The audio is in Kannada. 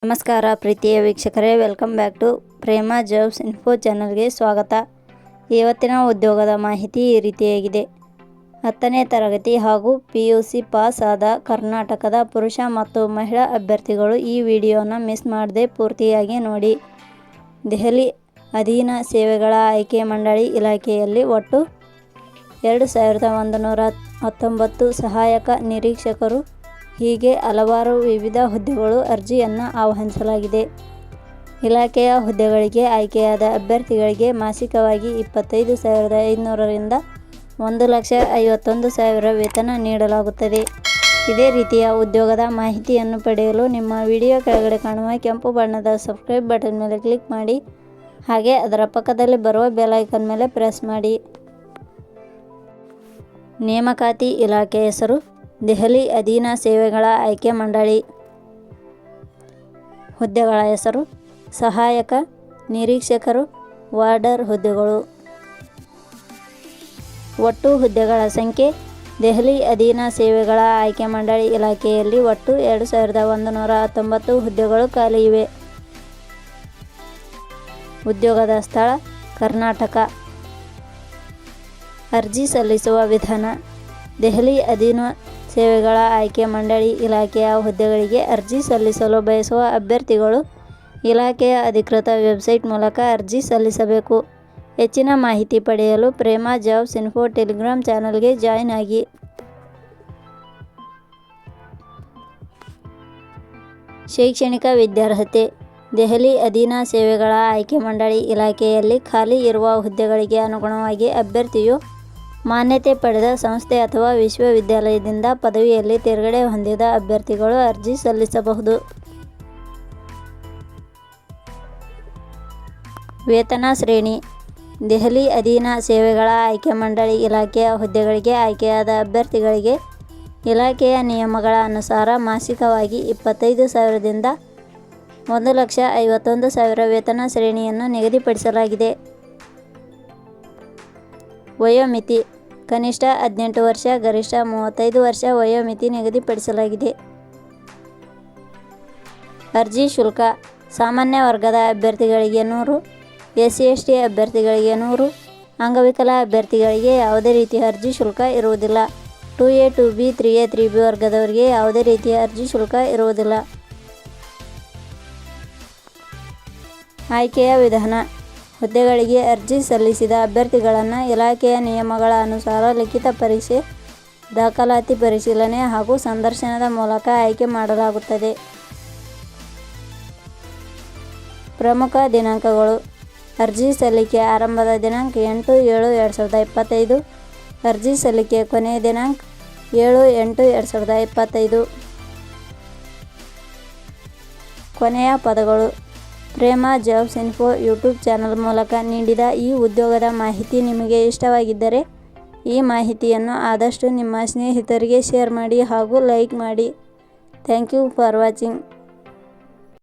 ನಮಸ್ಕಾರ ಪ್ರೀತಿಯ ವೀಕ್ಷಕರೇ, welcome back to Prema jobs info ಚಾನಲ್ಗೆ ಸ್ವಾಗತ. ಇವತ್ತಿನ ಉದ್ಯೋಗದ ಮಾಹಿತಿ ಈ ರೀತಿಯಾಗಿದೆ. 10ನೇ ತರಗತಿ ಹಾಗೂ PUC ಪಾಸ್ ಆದ ಕರ್ನಾಟಕದ ಪುರುಷ ಮತ್ತು ಮಹಿಳಾ ಅಭ್ಯರ್ಥಿಗಳು ಈ ವಿಡಿಯೋನ ಮಿಸ್ ಮಾಡದೆ ಪೂರ್ತಿಯಾಗಿ ನೋಡಿ. ದೆಹಲಿ ಅಧೀನ ಸೇವೆಗಳ ಆಯ್ಕೆ ಮಂಡಳಿ ಇಲಾಖೆಯಲ್ಲಿ ಒಟ್ಟು 2119 ಸಹಾಯಕ ನಿರೀಕ್ಷಕರು ಹೀಗೆ ಹಲವಾರು ವಿವಿಧ ಹುದ್ದೆಗಳು ಅರ್ಜಿಯನ್ನು ಆಹ್ವಾನಿಸಲಾಗಿದೆ. ಇಲಾಖೆಯ ಹುದ್ದೆಗಳಿಗೆ ಆಯ್ಕೆಯಾದ ಅಭ್ಯರ್ಥಿಗಳಿಗೆ ಮಾಸಿಕವಾಗಿ 25,500 ರಿಂದ 1,51,000 ವೇತನ ನೀಡಲಾಗುತ್ತದೆ. ಇದೇ ರೀತಿಯ ಉದ್ಯೋಗದ ಮಾಹಿತಿಯನ್ನು ಪಡೆಯಲು ನಿಮ್ಮ ವಿಡಿಯೋ ಕೆಳಗಡೆ ಕಾಣುವ ಕೆಂಪು ಬಣ್ಣದ ಸಬ್ಸ್ಕ್ರೈಬ್ ಬಟನ್ ಮೇಲೆ ಕ್ಲಿಕ್ ಮಾಡಿ, ಹಾಗೆ ಅದರ ಪಕ್ಕದಲ್ಲಿ ಬರುವ ಬೆಲ್ ಐಕಾನ್ ಮೇಲೆ ಪ್ರೆಸ್ ಮಾಡಿ. ನೇಮಕಾತಿ ಇಲಾಖೆ ಹೆಸರು ದೆಹಲಿ ಅಧೀನ ಸೇವೆಗಳ ಆಯ್ಕೆ ಮಂಡಳಿ. ಹುದ್ದೆಗಳ ಹೆಸರು ಸಹಾಯಕ ನಿರೀಕ್ಷಕರು, ವಾರ್ಡರ್ ಹುದ್ದೆಗಳು. ಒಟ್ಟು ಹುದ್ದೆಗಳ ಸಂಖ್ಯೆ ದೆಹಲಿ ಅಧೀನ ಸೇವೆಗಳ ಆಯ್ಕೆ ಮಂಡಳಿ ಇಲಾಖೆಯಲ್ಲಿ ಒಟ್ಟು 2119 ಹುದ್ದೆಗಳು ಖಾಲಿ ಇವೆ. ಉದ್ಯೋಗದ ಸ್ಥಳ ಕರ್ನಾಟಕ. ಅರ್ಜಿ ಸಲ್ಲಿಸುವ ವಿಧಾನ: ದೆಹಲಿ ಅಧೀನ ಸೇವೆಗಳ ಆಯ್ಕೆ ಮಂಡಳಿ ಇಲಾಖೆಯ ಹುದ್ದೆಗಳಿಗೆ ಅರ್ಜಿ ಸಲ್ಲಿಸಲು ಬಯಸುವ ಅಭ್ಯರ್ಥಿಗಳು ಇಲಾಖೆಯ ಅಧಿಕೃತ ವೆಬ್ಸೈಟ್ ಮೂಲಕ ಅರ್ಜಿ ಸಲ್ಲಿಸಬೇಕು. ಹೆಚ್ಚಿನ ಮಾಹಿತಿ ಪಡೆಯಲು ಪ್ರೇಮಾ ಜಾಬ್ಸ್ ಇನ್ಫೋ ಟೆಲಿಗ್ರಾಮ್ ಚಾನಲ್ಗೆ ಜಾಯಿನ್ ಆಗಿ. ಶೈಕ್ಷಣಿಕ ವಿದ್ಯಾರ್ಹತೆ: ದೆಹಲಿ ಅಧೀನ ಸೇವೆಗಳ ಆಯ್ಕೆ ಮಂಡಳಿ ಇಲಾಖೆಯಲ್ಲಿ ಖಾಲಿ ಇರುವ ಹುದ್ದೆಗಳಿಗೆ ಅನುಗುಣವಾಗಿ ಅಭ್ಯರ್ಥಿಯು ಮಾನ್ಯತೆ ಪಡೆದ ಸಂಸ್ಥೆ ಅಥವಾ ವಿಶ್ವವಿದ್ಯಾಲಯದಿಂದ ಪದವಿಯಲ್ಲಿ ತೇರ್ಗಡೆ ಹೊಂದಿದ ಅಭ್ಯರ್ಥಿಗಳು ಅರ್ಜಿ ಸಲ್ಲಿಸಬಹುದು. ವೇತನ ಶ್ರೇಣಿ: ದೆಹಲಿ ಅಧೀನ ಸೇವೆಗಳ ಆಯ್ಕೆ ಮಂಡಳಿ ಇಲಾಖೆಯ ಹುದ್ದೆಗಳಿಗೆ ಆಯ್ಕೆಯಾದ ಅಭ್ಯರ್ಥಿಗಳಿಗೆ ಇಲಾಖೆಯ ನಿಯಮಗಳ ಅನುಸಾರ ಮಾಸಿಕವಾಗಿ 25,000 ದಿಂದ 1,51,000 ವೇತನ ಶ್ರೇಣಿಯನ್ನು ನಿಗದಿಪಡಿಸಲಾಗಿದೆ. ವಯೋಮಿತಿ: ಕನಿಷ್ಠ 18 ವರ್ಷ, ಗರಿಷ್ಠ 35 ವರ್ಷ ವಯೋಮಿತಿ ನಿಗದಿಪಡಿಸಲಾಗಿದೆ. ಅರ್ಜಿ ಶುಲ್ಕ: ಸಾಮಾನ್ಯ ವರ್ಗದ ಅಭ್ಯರ್ಥಿಗಳಿಗೆ 100, SC/ST ಅಭ್ಯರ್ಥಿಗಳಿಗೆ 100, ಅಂಗವಿಕಲ ಅಭ್ಯರ್ಥಿಗಳಿಗೆ ಯಾವುದೇ ರೀತಿಯ ಅರ್ಜಿ ಶುಲ್ಕ ಇರುವುದಿಲ್ಲ. 2A, 2B, 3A, 3B ವರ್ಗದವರಿಗೆ ಯಾವುದೇ ರೀತಿಯ ಅರ್ಜಿ ಶುಲ್ಕ ಇರುವುದಿಲ್ಲ. ಆಯ್ಕೆಯ ವಿಧಾನ: ಹುದ್ದೆಗಳಿಗೆ ಅರ್ಜಿ ಸಲ್ಲಿಸಿದ ಅಭ್ಯರ್ಥಿಗಳನ್ನು ಇಲಾಖೆಯ ನಿಯಮಗಳ ಅನುಸಾರ ಲಿಖಿತ ಪರೀಕ್ಷೆ, ದಾಖಲಾತಿ ಪರಿಶೀಲನೆ ಹಾಗೂ ಸಂದರ್ಶನದ ಮೂಲಕ ಆಯ್ಕೆ ಮಾಡಲಾಗುತ್ತದೆ. ಪ್ರಮುಖ ದಿನಾಂಕಗಳು: ಅರ್ಜಿ ಸಲ್ಲಿಕೆ ಆರಂಭದ ದಿನಾಂಕ 8/7/2025. ಅರ್ಜಿ ಸಲ್ಲಿಕೆ ಕೊನೆಯ ದಿನಾಂಕ 7/8/2025. ಕೊನೆಯ ಪದಗಳು: Prema jobs info YouTube channel ಮೂಲಕ ನೀಡಿದ ಈ ಉದ್ಯೋಗದ ಮಾಹಿತಿ ನಿಮಗೆ ಇಷ್ಟವಾಗಿದ್ದರೆ ಈ ಮಾಹಿತಿಯನ್ನು ಆದಷ್ಟು ನಿಮ್ಮ ಸ್ನೇಹಿತರಿಗೆ ಶೇರ್ ಮಾಡಿ ಹಾಗೂ ಲೈಕ್ ಮಾಡಿ. Thank you for watching.